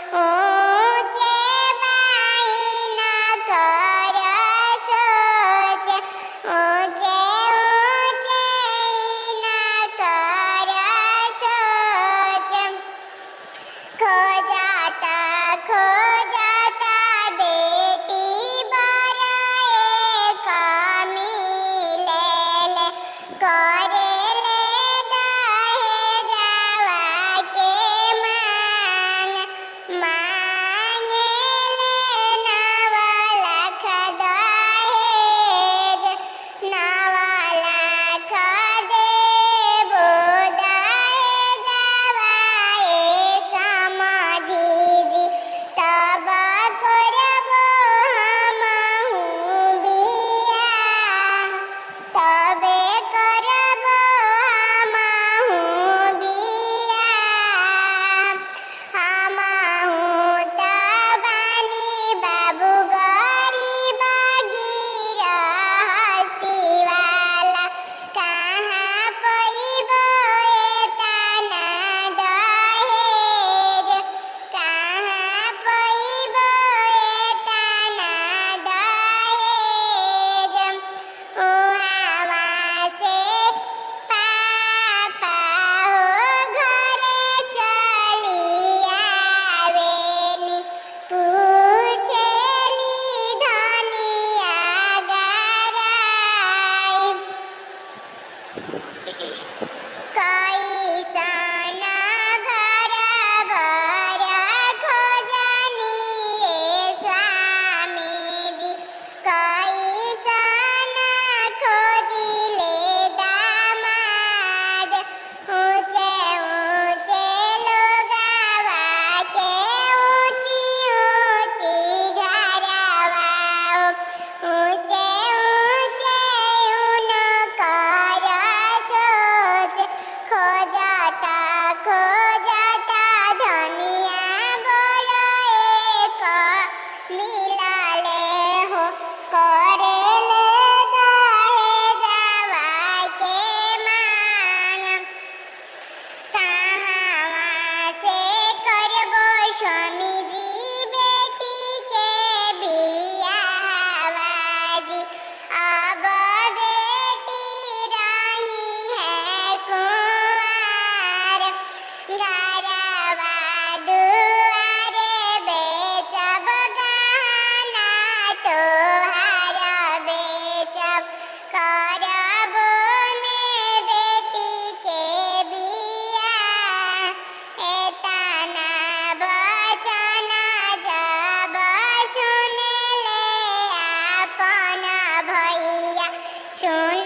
ऊंचे बाई ना कर सोच, ऊंचे ऊंचे ना कर सोच। खो जाता बेटी बड़ा एक मिले ले, करे ले दहेजवा के मांग, मांगे ले 9 लाख दहेज, 9 लाख देबो दहेजवा ए समधिजी, तब करबो हमहु बियाह, तबे करबो हमहु बियाह। हमहु त बानी बाबू गरीब गिरहस्ती वाला, कहाँ पैबो एतना दहेज, कहाँ पैबो एतना दहेज। उहावा से पापा हो घरे चली आवेनी, पूछेली धनिया गराई। कैसन घर बर खोजनी ए स्वामीजी, कैसन खोजिले दामाद। ऊंचे ऊंचे लोगवा के ऊंची ऊंची घरवा, ऊंचे ऊंचे उनकर सोच। खोजता धनिया बड़ा एक मिलले हो, करे ले दहेजवा के मांग। कहवा से करबो स्वामीजी बेटी के बियाहवा जी, अब बेटी रही है कुंवार। घरवा दुआरे बेचब गहना तोहार बेचब, करबो में बेटी के बियाह। एतना वचन जब सुनले अपन भैया, सुन